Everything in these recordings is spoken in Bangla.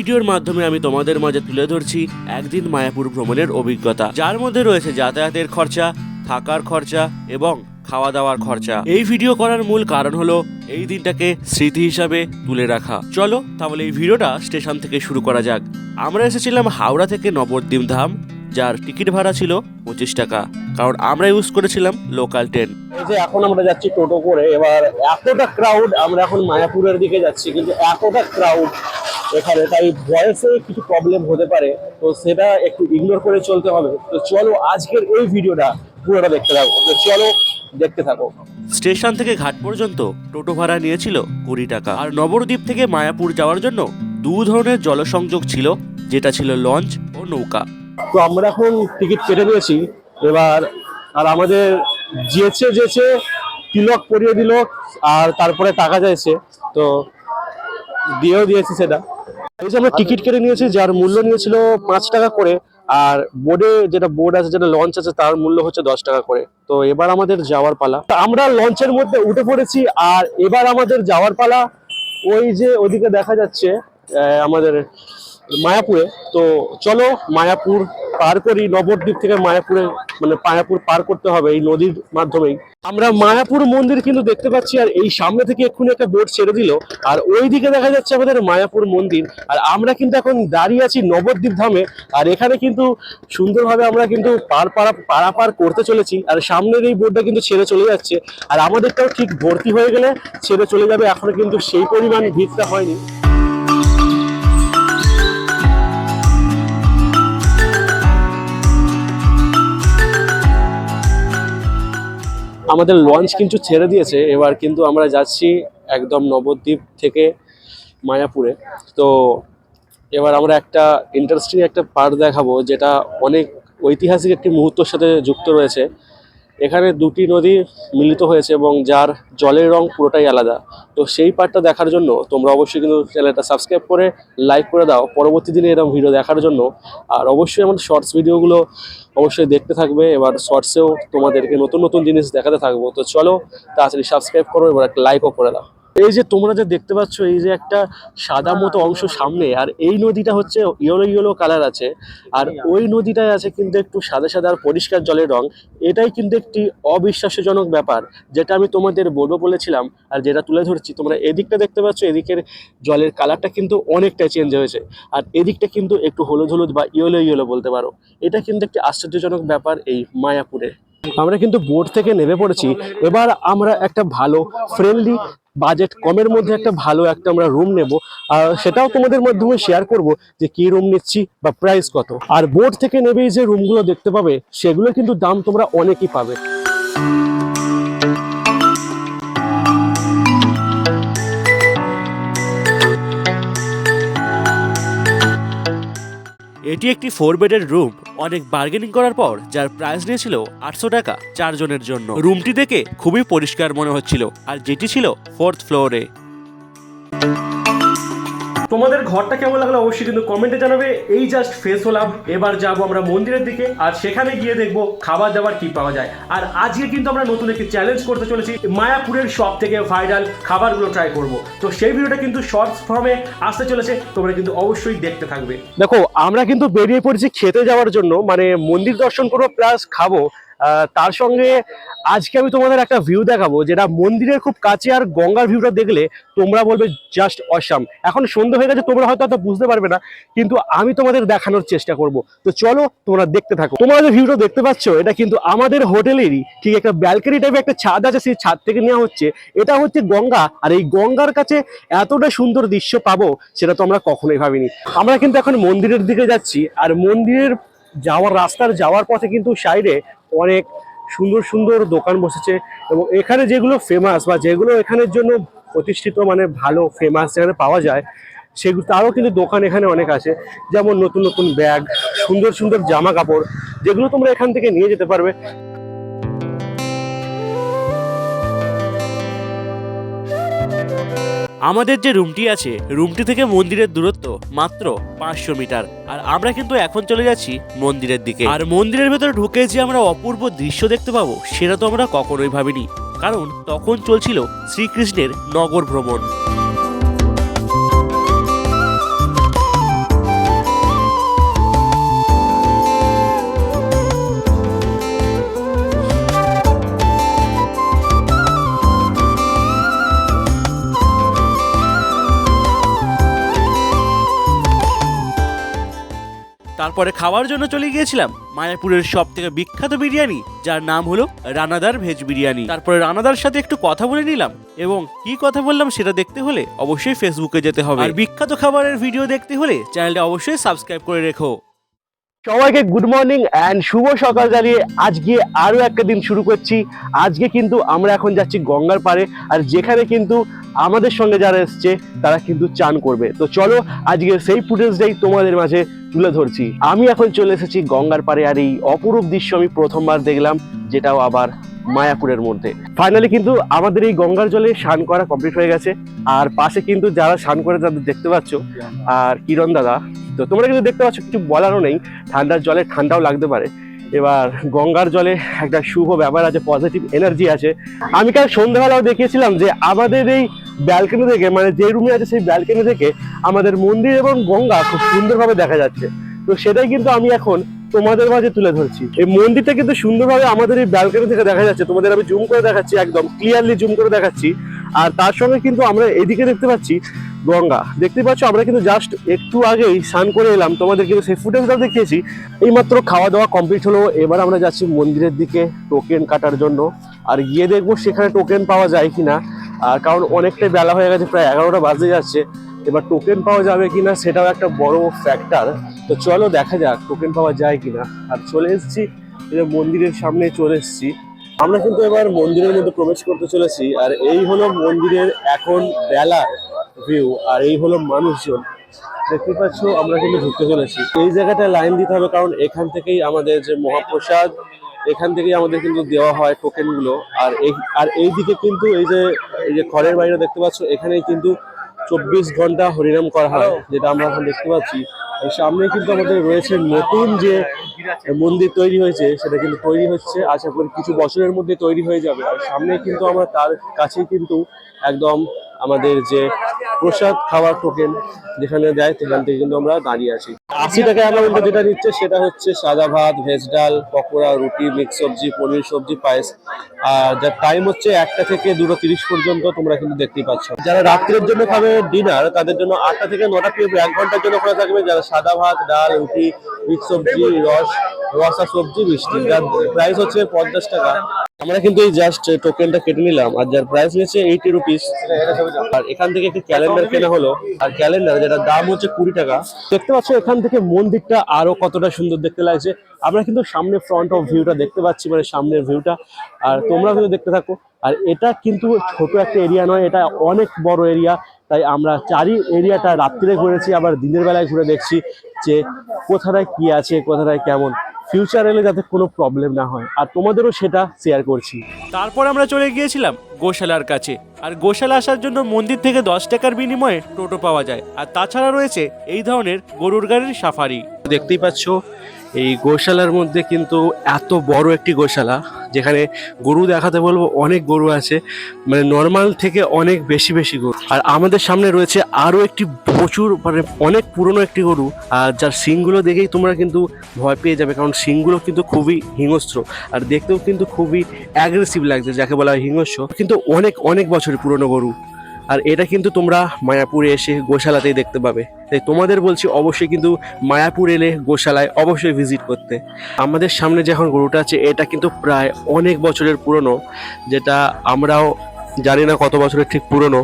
ভিডিওর মাধ্যমে আমি তোমাদের মাঝে তুলে ধরছি একদিন মায়াপুর ভ্রমণের অভিজ্ঞতা, যার মধ্যে রয়েছে যাতায়াতের খরচা, থাকার খরচা এবং খাওয়া দাওয়ার খরচা। এই ভিডিও করার মূল কারণ হলো এই দিনটাকে স্মৃতি হিসাবে তুলে রাখা। চলো তাহলে এই ভিডিওটা স্টেশন থেকে শুরু করা যাক। আমরা এসেছিলাম হাওড়া থেকে নবদ্বীপ ধাম, যার টিকিট ভাড়া ছিল 25 টাকা, কারণ আমরা ইউজ করেছিলাম লোকাল ট্রেন। এই যে এখন আমরা যাচ্ছি টোটো করে, এবার এতটা ক্রাউড, আমরা এখন মায়াপুরের দিকে যাচ্ছি কিন্তু এতটা ক্রাউড এখানে, তাই ভয়েসে কিছু প্রবলেম হতে পারে, তো সেটা একটু ইগনোর করে চলতে হবে। তো চলো আজকের এই ভিডিওটা পুরোটা দেখতে থাকো, তো চলো দেখতে থাকো। স্টেশন থেকে ঘাট পর্যন্ত টোটো ভাড়া নিয়েছিল 20 টাকা, আর নবদ্বীপ থেকে মায়াপুর যাওয়ার জন্য দু ধরনের জলসংযোগ ছিল, যেটা ছিল লঞ্চ ও নৌকা। তো আমরা এখন টিকিট কেটে নিয়েছি এবার, আর আমাদের যেছে তিলক পরিয়ে দিল, আর তারপরে টাকা চাইছে, তো দিয়েও দিয়েছি সেটা। এই যে আমরা টিকিট কেটে নিয়েছি, যার মূল্য নিয়েছিল 5 টাকা করে, আর বোর্ডে যেটা বোর্ড আছে, যেটা লঞ্চ আছে, তার মূল্য হচ্ছে 10 টাকা করে। তো এবার আমাদের যাওয়ার পালা, আমরা লঞ্চের মধ্যে উঠে পড়েছি, আর এবার আমাদের যাওয়ার পালা। ওই যে ওদিকে দেখা যাচ্ছে আমাদের মায়াপুরে। তো চলো মায়াপুর পার করি, নবদ্বীপ থেকে মায়াপুরে, মানে মায়াপুর পার করতে হবে এই নদীর মাধ্যমেই। আমরা মায়াপুর মন্দির কিন্তু দেখতে পাচ্ছি, আর এই সামনে থেকে এক্ষুনি একটা বোট ছেড়ে দিল, আর ওই দিকে দেখা যাচ্ছে আমাদের মায়াপুর মন্দির। আর আমরা কিন্তু এখন দাঁড়িয়ে আছি নবদ্বীপ ধামে, আর এখানে কিন্তু সুন্দরভাবে আমরা কিন্তু পারাপার করতে চলেছি। আর সামনের এই বোটটা কিন্তু ছেড়ে চলে যাচ্ছে, আর আমাদেরটাও ঠিক ভর্তি হয়ে গেলে ছেড়ে চলে যাবে। এখনো কিন্তু সেই পরিমাণ ভিড়টা হয়নি। আমাদের লঞ্চ কিন্তু ছেড়ে দিয়েছে, এবার কিন্তু আমরা যাচ্ছি একদম নবদ্বীপ থেকে মায়াপুরে। তো এবার আমরা একটা ইন্টারেস্টিং একটা পার্ট দেখাবো, যেটা অনেক ঐতিহাসিক একটি মুহূর্তের সাথে যুক্ত রয়েছে। এখানে দুটি নদী মিলিত হয়েছে এবং যার জলের রং পুরোটাই আলাদা। তো সেই পার্টটা দেখার জন্য তোমরা অবশ্যই কিন্তু চ্যানেলটা সাবস্ক্রাইব করে লাইক করে দাও পরবর্তী দিনে এরকম ভিডিও দেখার জন্য। আর অবশ্যই আমাদের শর্টস ভিডিওগুলো অবশ্যই দেখতে থাকবে, এবার শর্টসেও তোমাদেরকে নতুন নতুন জিনিস দেখাতে থাকবো। তো চলো তাড়াতাড়ি সাবস্ক্রাইব করো, এবার একটা লাইকও করে দাও। এই যে তোমরা যে দেখতে পাচ্ছ, এই যে একটা সাদা মতো অংশ সামনে, আর এই নদীটা হচ্ছে ইয়েলো কালার আছে, আর ওই নদীটায় আছে কিন্তু একটু সাদা সাদা আর পরিষ্কার জলের রং। এটাই কিন্তু একটি অবিশ্বাস্যজনক ব্যাপার, যেটা আমি তোমাদের বলবো বলেছিলাম, আর যেটা তুলে ধরছি। তোমরা এদিকটা দেখতে পাচ্ছ, এদিকের জলের কালারটা কিন্তু অনেকটাই চেঞ্জ হয়েছে, আর এদিকটা কিন্তু একটু হলুদ হলুদ বা ইয়েলো বলতে পারো। এটা কিন্তু একটি আশ্চর্যজনক ব্যাপার এই মায়াপুরে। আমরা কিন্তু বোট থেকে নেমে পড়েছি, এবার আমরা একটা ভালো ফ্রেন্ডলি বাজেট কমের মধ্যে একটা ভালো একটা আমরা রুম নেব, আর সেটাও তোমাদের মাধ্যমে শেয়ার করব যে কি রুম নিচ্ছি বা প্রাইস কত। আর বোট থেকে নেবেই যে রুমগুলো দেখতে পাবে, সেগুলো কিন্তু দাম তোমরা অনেকই পাবে। এটি একটি 4 বেডের রুম। অনেক বার্গেনিং করার পর যার প্রাইস নিয়েছিল 800 টাকা 4 জনের জন্য। রুমটি দেখে খুবই পরিষ্কার মনে হচ্ছিল, আর যেটি ছিল 4th ফ্লোরে। তোমাদের ঘরটা কেমন লাগলো অবশ্যই কিন্তু কমেন্টে জানাবে। এই জাস্ট ফ্রেশ হলাম, এবার যাবো আমরা মন্দিরের দিকে, আর সেখানে গিয়ে দেখবো খাবার দাবার কি পাওয়া যায়। আর আজকে কিন্তু আমরা নতুন একটি চ্যালেঞ্জ করতে চলেছি, মায়াপুরের সব থেকে ভাইরাল খাবারগুলো ট্রাই করব। তো সেই ভিডিওটা কিন্তু শর্টস ফর্মে আসতে চলেছে, তোমরা কিন্তু অবশ্যই দেখতে থাকবে। দেখো আমরা কিন্তু বেরিয়ে পড়েছি খেতে যাওয়ার জন্য, মানে মন্দির দর্শন করবো প্লাস খাবো। তার সঙ্গে আজকে আমি তোমাদের একটা ভিউ দেখাবো, যেটা মন্দিরের খুব কাছে, আর গঙ্গার ভিউটা দেখলে তোমরা বলবে জাস্ট অসাম। এখন সন্ধ্যা হয়ে গেছে, তোমরা হয়তো বুঝতে পারবে না, কিন্তু আমি তোমাদের দেখানোর চেষ্টা করব। তো চলো তোমরা দেখতে থাকো। তোমরা যে ভিউটা দেখতে পাচ্ছ, এটা কিন্তু আমাদের হোটেলেরই ঠিক একটা ব্যালকনি টাইপের একটা ছাদ আছে, সেই ছাদ থেকে নেওয়া হচ্ছে। এটা হচ্ছে গঙ্গা, আর এই গঙ্গার কাছে এতটা সুন্দর দৃশ্য পাবো সেটা তো আমরা কখনোই ভাবিনি। আমরা কিন্তু এখন মন্দিরের দিকে যাচ্ছি, আর মন্দিরের রাস্তার যাওয়ার পথে কিন্তু সাইডে অনেক সুন্দর সুন্দর দোকান বসেছে, এবং এখানে যেগুলো ফেমাস বা যেগুলো এখানের জন্য প্রতিষ্ঠিত, মানে ভালো ফেমাস যেখানে পাওয়া যায়, সেগুলো তারও কিন্তু দোকান এখানে অনেক আছে। যেমন নতুন নতুন ব্যাগ, সুন্দর সুন্দর জামা কাপড়, যেগুলো তোমরা এখান থেকে নিয়ে যেতে পারবে। আমাদের যে রুমটি আছে, রুমটি থেকে মন্দিরের দূরত্ব মাত্র 500 মিটার, আর আমরা কিন্তু এখন চলে যাচ্ছি মন্দিরের দিকে। আর মন্দিরের ভেতরে ঢুকে যে আমরা অপূর্ব দৃশ্য দেখতে পাবো, সেটা তো আমরা কখনোই ভাবিনি, কারণ তখন চলছিল শ্রীকৃষ্ণের নগর ভ্রমণ। তারপরে খাওয়ার জন্য চলে গিয়েছিলাম মায়াপুরের সব থেকে বিখ্যাত বিরিয়ানি, যার নাম হলো রানাদার ভেজ বিরিয়ানি। তারপরে রানাদার সাথে একটু কথা বলে নিলাম, এবং কি কথা বললাম সেটা দেখতে হলে অবশ্যই ফেসবুকে যেতে হবে, আর বিখ্যাত খাবারের ভিডিও দেখতে হলে চ্যানেলটা অবশ্যই সাবস্ক্রাইব করে রেখো। সবাইকে গুড মর্নিং অ্যান্ড শুভ সকাল জানিয়ে আজকে আরো একটা দিন শুরু করছি। আজকে কিন্তু আমরা এখন যাচ্ছি গঙ্গার পাড়ে, আর যেখানে কিন্তু আমাদের সঙ্গে যারা এসছে তারা কিন্তু চান করবে। তো চলো আজকে সেই ফুটেজটাই তোমাদের মাঝে তুলে ধরছি। আমি এখন চলে এসেছি গঙ্গার পাড়ে, আর এই অপরূপ দৃশ্য আমি প্রথমবার দেখলাম, যেটাও আবার মায়াপুরের মধ্যে। ফাইনালি কিন্তু আমাদের এই গঙ্গার জলে স্নান করা কমপ্লিট হয়ে গেছে, আর পাশে কিন্তু যারা স্নান করে তাদের দেখতে পাচ্ছ, আর কিরণ দাদা। তো তোমরা কিন্তু দেখতে পাচ্ছ, কিছু বলারও নেই, ঠান্ডার জলে ঠান্ডাও লাগতে পারে। এবার গঙ্গার জলে একটা শুভ ব্যাপার আছে, পজিটিভ এনার্জি আছে। আমি কাল সন্ধ্যাবেলাও দেখিয়েছিলাম যে আমাদের এই ব্যালকনি থেকে, মানে যে রুমে আছে সেই ব্যালকনি থেকে আমাদের মন্দির এবং গঙ্গা খুব সুন্দরভাবে দেখা যাচ্ছে। তো সেটাই কিন্তু আমি এখন তোমাদের মাঝে তুলে ধরছি। এই মন্দিরটা কিন্তু সুন্দরভাবে আমাদের এই ব্যালকনি থেকে দেখা যাচ্ছে। তোমাদের আমি জুম করে দেখাচ্ছি, একদম ক্লিয়ারলি জুম করে দেখাচ্ছি। আর তার সঙ্গে কিন্তু আমরা এদিকে দেখতে পাচ্ছি গঙ্গা। দেখতে পাচ্ছ, আমরা কিন্তু জাস্ট একটু আগেই স্নান করে এলাম, তোমাদের কিন্তু সেই ফুটেজটাও দেখিয়েছি। এইমাত্র খাওয়া দাওয়া কমপ্লিট হলো, এবার আমরা যাচ্ছি মন্দিরের দিকে টোকেন কাটার জন্য। আর গিয়ে দেখবো সেখানে টোকেন পাওয়া যায় কিনা, আর কারণ অনেকটাই বেলা হয়ে গেছে, প্রায় 11টা বাজে যাচ্ছে। এবার টোকেন পাওয়া যাবে কিনা সেটাও একটা বড় ফ্যাক্টর। তো চলো দেখা যাক টোকেন পাওয়া যায় কিনা। আর চলে এসেছি মন্দিরের সামনে, চলে এসেছি আমরা কিন্তু এবার মন্দিরের মধ্যে প্রবেশ করতে চলেছি। আর এই হলো মন্দিরের এখন বেলার ভিউ, আর এই হলো মানুষজন। দেখতে পাচ্ছ, আমরা কিন্তু ঢুকতে চলেছি। এই জায়গাটায় লাইন দিতে হবে, কারণ এখান থেকেই আমাদের যে মহাপ্রসাদ, এখান থেকেই আমাদের কিন্তু দেওয়া হয় টোকেন গুলো। আর এই দিকে কিন্তু এই যে খড়ের বাইরে দেখতে পাচ্ছ, এখানেই কিন্তু 24 ঘন্টা হরিনাম করা হয়, যেটা আমরা এখন দেখতে পাচ্ছি। আর সামনে কিন্তু আমাদের রয়েছে নতুন যে মন্দির তৈরি হয়েছে, সেটা কিন্তু তৈরি হচ্ছে, আশা করি কিছু বছরের মধ্যে তৈরি হয়ে যাবে। আর সামনে কিন্তু আমরা তার কাছেই কিন্তু একদম আমাদের যে প্রসাদ খাওয়ার টোকেন যেখানে দেয়, সেখান থেকে কিন্তু আমরা দাঁড়িয়ে আছি। 80 টাকা অ্যামাউন্ট যেটা নিচ্ছে সেটা হচ্ছে সাদা ভাত, ভেজ ডাল, পকোড়া, রুটি, মিক্স সবজি, পনির সবজি, পায়েস। আর যার টাইম হচ্ছে 1টা থেকে 2টা 30 পর্যন্ত, তোমরা কিন্তু দেখতেই পাচ্ছ। যারা রাত্রের জন্য খাবে ডিনার, তাদের জন্য 8টা থেকে 9টা পর্যন্ত 1 ঘন্টার জন্য খোলা থাকবে। যারা সাদা ভাত, ডাল, রুটি, মিক্স সবজি, রসা সবজি, মিষ্টি, যার প্রাইস হচ্ছে 50 টাকা। আমরা কিন্তু এই জাস্ট টোকেনটা কেটে নিলাম, আর যার প্রাইস নিয়েছে 80 রুপিস। আর এখান থেকে একটি ক্যালেন্ডার কেনা হলো, আর ক্যালেন্ডার যেটার দাম হচ্ছে 20 টাকা। দেখতে পাচ্ছ এখান থেকে মন্দিরটা আরো কতটা সুন্দর দেখতে লাগছে। আমরা কিন্তু সামনে ফ্রন্ট অফ ভিউটা দেখতে পাচ্ছি, মানে সামনের ভিউটা, আর তোমরা কিন্তু দেখতে থাকো। আর এটা কিন্তু ছোট একটা এরিয়া নয়, এটা অনেক বড় এরিয়া। তাই আমরা চারি এরিয়াটা রাত্রে ঘুরেছি, আবার দিনের বেলায় ঘুরে দেখছি যে কোথায় কি আছে, কোথায় কেমন। ফিউচার এলে যাতে কোনো প্রবলেম না হয়, আর তোমাদেরও সেটা শেয়ার করছি। তারপর আমরা চলে গিয়েছিলাম গোশালার কাছে, আর গোশালা আসার জন্য মন্দির থেকে 10 টাকার বিনিময়ে টোটো পাওয়া যায়, আর তাছাড়া রয়েছে এই ধরনের গরুর গাড়ির সাফারি। দেখতেই পাচ্ছ এই গোশালার মধ্যে কিন্তু এত বড় একটি গোশালা, যেখানে গরু দেখাতে বলবো অনেক গরু আছে, মানে নর্মাল থেকে অনেক বেশি বেশি গরু। আর আমাদের সামনে রয়েছে আরো একটি প্রচুর, মানে অনেক পুরনো একটি গরু, আর যার শিংগুলো দেখেই তোমরা কিন্তু ভয় পেয়ে যাবে, কারণ শিংগুলো কিন্তু খুবই হিংস্র, আর দেখতেও কিন্তু খুবই অ্যাগ্রেসিভ লাগছে, যাকে বলা হয় হিংস্র, কিন্তু অনেক অনেক বছরের পুরনো গরু। আর এটা কিন্তু তোমরা মায়াপুরে এসে গোশালাতেই দেখতে পাবে। তাই তোমাদের বলছি অবশ্যই কিন্তু মায়াপুর এলে গোশালায় অবশ্যই ভিজিট করতে। আমাদের সামনে যে এখন গরুটা আছে, এটা কিন্তু প্রায় অনেক বছরের পুরনো, যেটা আমরাও জানি না কত বছরের ঠিক পুরনো,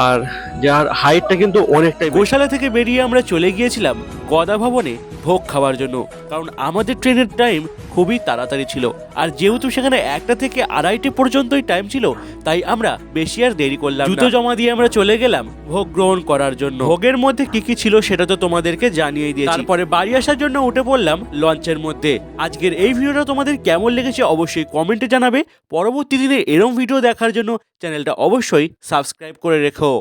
আর যার হাইটটা কিন্তু অনেকটাই। গোশালা থেকে বেরিয়ে আমরা চলে গিয়েছিলাম গদা ভবনে ভোগ খাওয়ার জন্য, কারণ আমাদের ট্রেনের টাইম খুবই তাড়াতাড়ি ছিল, আর যেহেতু সেখানে 1টা থেকে 2:30 পর্যন্তই টাইম ছিল, তাই আমরা বেশি আর দেরি করলাম না। জুতো জমা দিয়ে আমরা চলে গেলাম ভোগ গ্রহণ করার জন্য। ভোগের মধ্যে কি কি ছিল সেটা তো তোমাদেরকে জানিয়ে দিয়েছি। তারপরে বাড়ি আসার জন্য উঠে পড়লাম লঞ্চের মধ্যে। আজকের এই ভিডিওটা তোমাদের কেমন লেগেছে অবশ্যই কমেন্টে জানাবে। পরবর্তী দিনে এরকম ভিডিও দেখার জন্য চ্যানেলটা অবশ্যই সাবস্ক্রাইব করে রেখো।